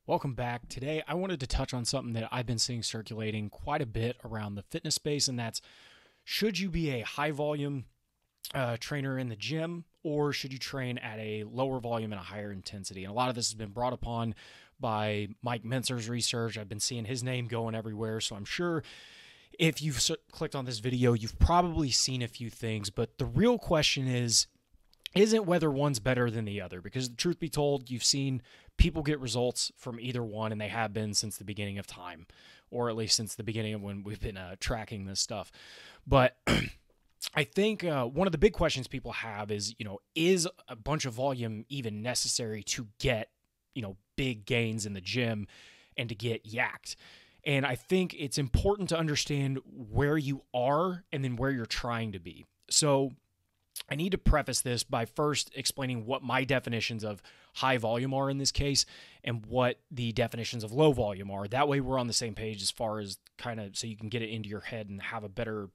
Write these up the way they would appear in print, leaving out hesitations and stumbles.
Welcome back. Today, I wanted to touch on something that I've been seeing circulating quite a bit around the fitness space, and that's should you be a high volume trainer in the gym, or should you train at a lower volume and a higher intensity? And a lot of this has been brought upon by Mike Mentzer's research. I've been seeing his name going everywhere, so I'm sure if you've clicked on this video, you've probably seen a few things, but the real question isn't whether one's better than the other, because the truth be told, you've seen people get results from either one, and they have been since the beginning of time, or at least since the beginning of when we've been tracking this stuff. But I think one of the big questions people have is, is a bunch of volume even necessary to get, big gains in the gym and to get yacked? And I think it's important to understand where you are and then where you're trying to be. So I need to preface this by first explaining what my definitions of high volume are in this case and what the definitions of low volume are. That way we're on the same page as far as kind of so you can get it into your head and have a better,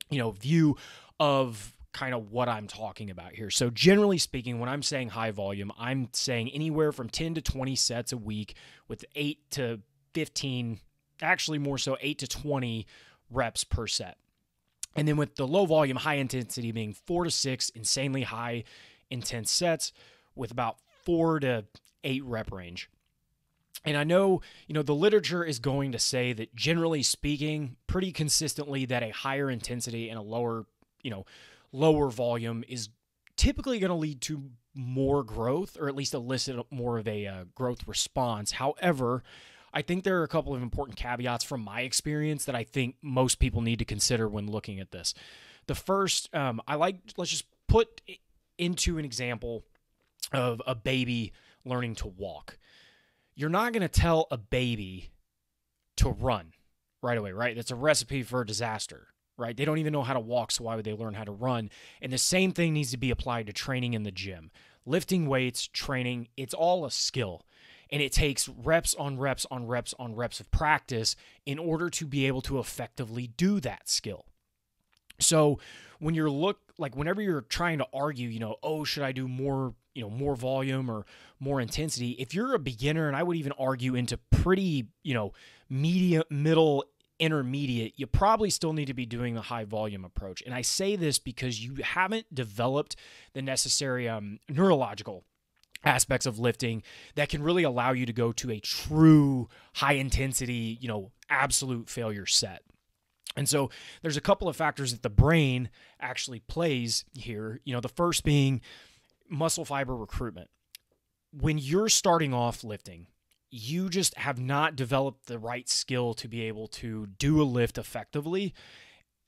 view of kind of what I'm talking about here. So generally speaking, when I'm saying high volume, I'm saying anywhere from 10 to 20 sets a week with 8 to 15, actually more so 8 to 20 reps per set. And then with the low volume, high intensity being 4 to 6 insanely high intense sets with about 4 to 8 rep range. And I know, the literature is going to say that generally speaking, pretty consistently that a higher intensity and a lower volume is typically going to lead to more growth, or at least elicit more of a growth response. However, I think there are a couple of important caveats from my experience that I think most people need to consider when looking at this. The first, let's just put into an example of a baby learning to walk. You're not going to tell a baby to run right away, right? That's a recipe for disaster, right? They don't even know how to walk, so why would they learn how to run? And the same thing needs to be applied to training in the gym. Lifting weights, training, it's all a skill. And it takes reps on reps on reps on reps of practice in order to be able to effectively do that skill. So when whenever you're trying to argue, should I do more, more volume or more intensity? If you're a beginner, and I would even argue into pretty, medium, middle, intermediate, you probably still need to be doing the high volume approach. And I say this because you haven't developed the necessary neurological aspects of lifting that can really allow you to go to a true high intensity, absolute failure set. And so there's a couple of factors that the brain actually plays here. The first being muscle fiber recruitment. When you're starting off lifting, you just have not developed the right skill to be able to do a lift effectively,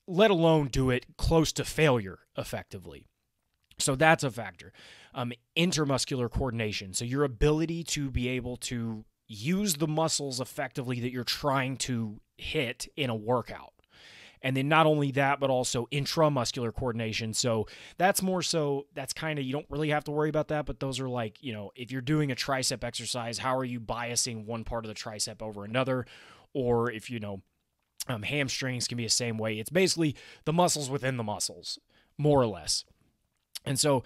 let alone do it close to failure effectively. So that's a factor. Intermuscular coordination. So your ability to be able to use the muscles effectively that you're trying to hit in a workout. And then not only that, but also intramuscular coordination. So that's kind of, you don't really have to worry about that, but those are like, if you're doing a tricep exercise, how are you biasing one part of the tricep over another? Or if, hamstrings can be the same way. It's basically the muscles within the muscles, more or less. And so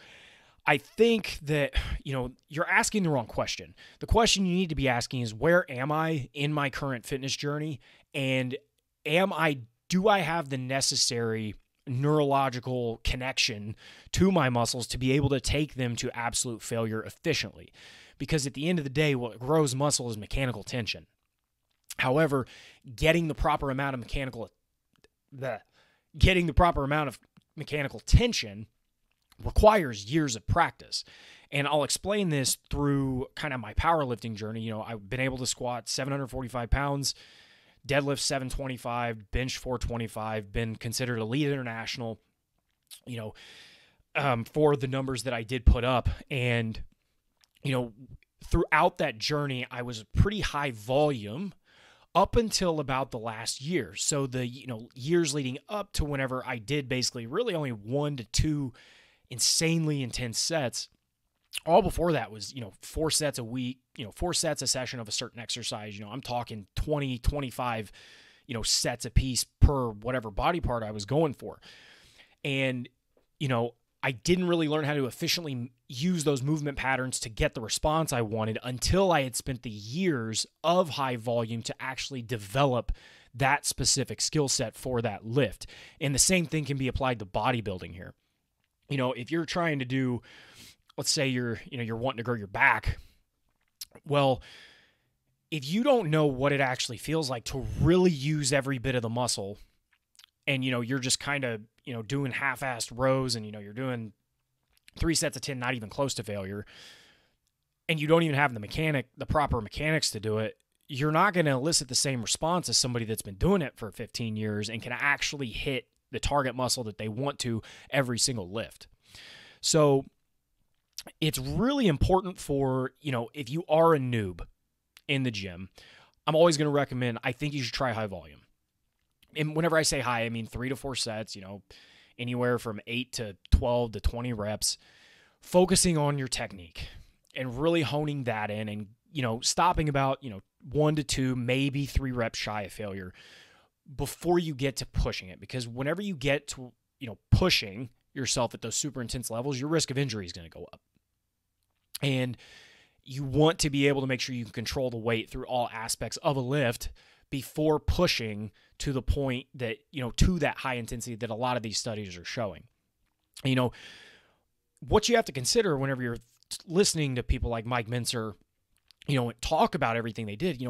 I think that, you're asking the wrong question. The question you need to be asking is, where am I in my current fitness journey? And do I have the necessary neurological connection to my muscles to be able to take them to absolute failure efficiently? Because at the end of the day, what grows muscle is mechanical tension. However, getting the proper amount of mechanical tension requires years of practice. And I'll explain this through kind of my powerlifting journey. I've been able to squat 745 pounds, deadlift 725, bench 425, been considered elite international, for the numbers that I did put up. And, throughout that journey, I was pretty high volume up until about the last year. So the, years leading up to whenever I did basically really only 1 to 2 insanely intense sets. All before that was, 4 sets a week, 4 sets a session of a certain exercise. I'm talking 20, 25, sets a piece per whatever body part I was going for. And, I didn't really learn how to efficiently use those movement patterns to get the response I wanted until I had spent the years of high volume to actually develop that specific skill set for that lift. And the same thing can be applied to bodybuilding here. If you're trying to do, let's say you're wanting to grow your back. Well, if you don't know what it actually feels like to really use every bit of the muscle, and you're just kind of doing half-assed rows, and you're doing 3 sets of 10, not even close to failure, and you don't even have the proper mechanics to do it, you're not going to elicit the same response as somebody that's been doing it for 15 years and can actually hit the target muscle that they want to every single lift. So it's really important for, if you are a noob in the gym, I'm always going to recommend, I think you should try high volume. And whenever I say high, I mean 3 to 4 sets, anywhere from 8 to 12 to 20 reps, focusing on your technique and really honing that in, and, stopping about, 1 to 2, maybe 3 reps shy of failure before you get to pushing it. Because whenever you get to, pushing yourself at those super intense levels, your risk of injury is going to go up. And you want to be able to make sure you can control the weight through all aspects of a lift before pushing to the point that, to that high intensity that a lot of these studies are showing. What you have to consider whenever you're listening to people like Mike Mentzer, talk about everything they did,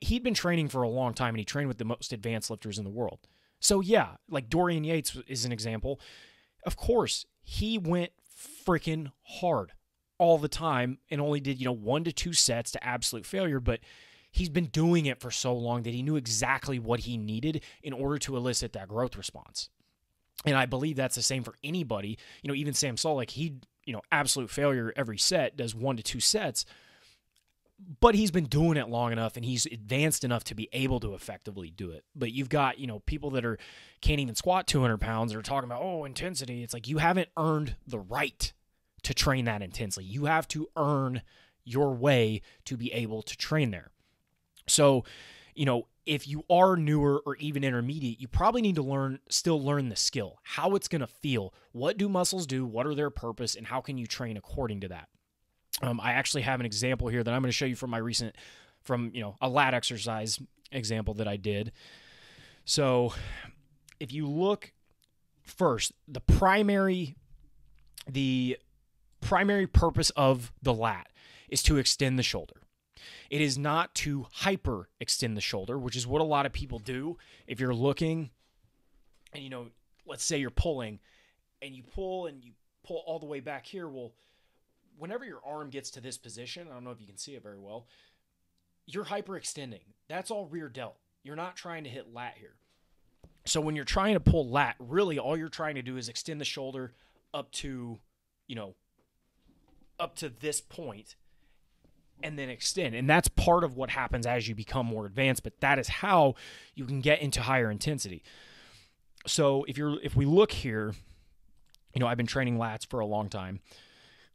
he'd been training for a long time, and he trained with the most advanced lifters in the world. So yeah, like Dorian Yates is an example. Of course, he went freaking hard all the time and only did, 1 to 2 sets to absolute failure, but he's been doing it for so long that he knew exactly what he needed in order to elicit that growth response. And I believe that's the same for anybody. Even Sam Sulek, he, absolute failure every set, does 1 to 2 sets, but he's been doing it long enough and he's advanced enough to be able to effectively do it. But you've got, people that can't even squat 200 pounds that are talking about, intensity. It's like, you haven't earned the right to train that intensely. You have to earn your way to be able to train there. So, if you are newer or even intermediate, you probably need to still learn the skill, how it's going to feel, what do muscles do, what are their purpose, and how can you train according to that. I actually have an example here that I'm going to show you from a lat exercise example that I did. So if you look first, the primary purpose of the lat is to extend the shoulder. It is not to hyper extend the shoulder, which is what a lot of people do. If you're looking and, let's say you're pulling and you pull all the way back here. Well, whenever your arm gets to this position, I don't know if you can see it very well, you're hyperextending. That's all rear delt. You're not trying to hit lat here. So when you're trying to pull lat, really all you're trying to do is extend the shoulder up to this point and then extend. And that's part of what happens as you become more advanced, but that is how you can get into higher intensity. So if we look here, I've been training lats for a long time,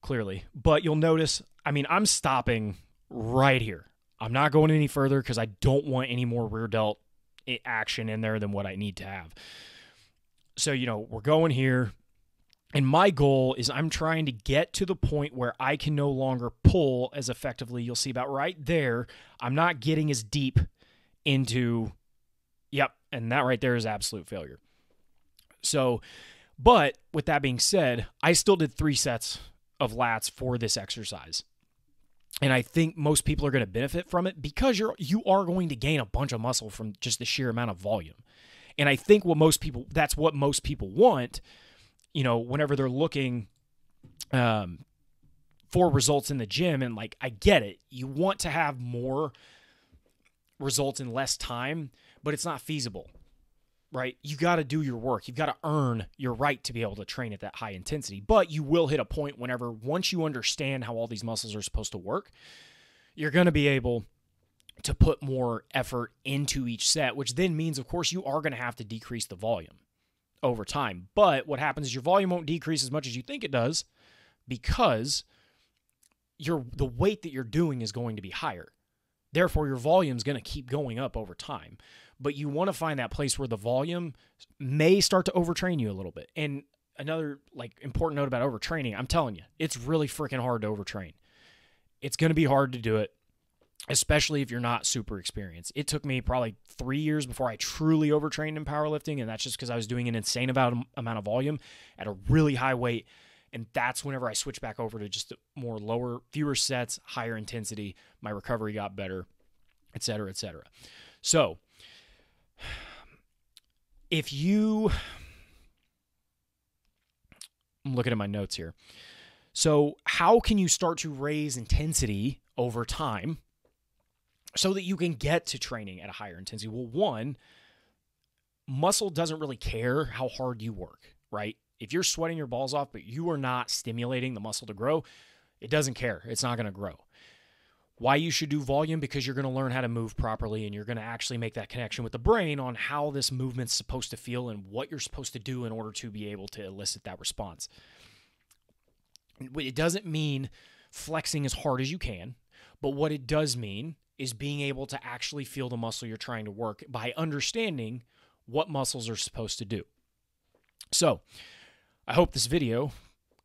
clearly, but you'll notice, I'm stopping right here. I'm not going any further because I don't want any more rear delt action in there than what I need to have. So, we're going here, and my goal is I'm trying to get to the point where I can no longer pull as effectively. You'll see about right there, I'm not getting as deep into, and that right there is absolute failure. So, but with that being said, I still did 3 sets of lats for this exercise. And I think most people are going to benefit from it because you are going to gain a bunch of muscle from just the sheer amount of volume. And I think that's what most people want, whenever they're looking for results in the gym. And I get it. You want to have more results in less time, but it's not feasible. Right? You got to do your work. You've got to earn your right to be able to train at that high intensity. But you will hit a point once you understand how all these muscles are supposed to work, you're going to be able to put more effort into each set, which then means, of course, you are going to have to decrease the volume over time. But what happens is your volume won't decrease as much as you think it does because the weight that you're doing is going to be higher. Therefore, your volume is going to keep going up over time. But you want to find that place where the volume may start to overtrain you a little bit. And another like important note about overtraining, I'm telling you, it's really freaking hard to overtrain. It's going to be hard to do it, especially if you're not super experienced. It took me probably 3 years before I truly overtrained in powerlifting, and that's just because I was doing an insane amount of volume at a really high weight, and that's whenever I switched back over to just more lower, fewer sets, higher intensity. My recovery got better, et cetera, et cetera. So I'm looking at my notes here. So how can you start to raise intensity over time so that you can get to training at a higher intensity? Well, one, muscle doesn't really care how hard you work, right? If you're sweating your balls off, but you are not stimulating the muscle to grow, it doesn't care. It's not going to grow. Why you should do volume? Because you're going to learn how to move properly, and you're going to actually make that connection with the brain on how this movement's supposed to feel and what you're supposed to do in order to be able to elicit that response. It doesn't mean flexing as hard as you can, but what it does mean is being able to actually feel the muscle you're trying to work by understanding what muscles are supposed to do. So I hope this video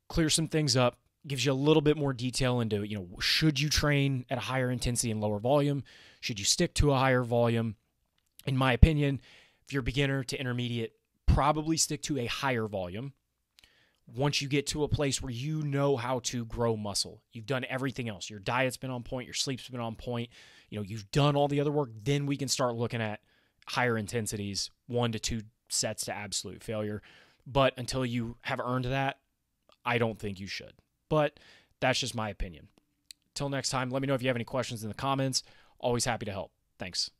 clears some things up, gives you a little bit more detail into, should you train at a higher intensity and lower volume? Should you stick to a higher volume? In my opinion, if you're beginner to intermediate, probably stick to a higher volume. Once you get to a place where you know how to grow muscle, you've done everything else. Your diet's been on point, your sleep's been on point, you've done all the other work, then we can start looking at higher intensities, 1 to 2 sets to absolute failure. But until you have earned that, I don't think you should. But that's just my opinion. Till next time, let me know if you have any questions in the comments. Always happy to help. Thanks.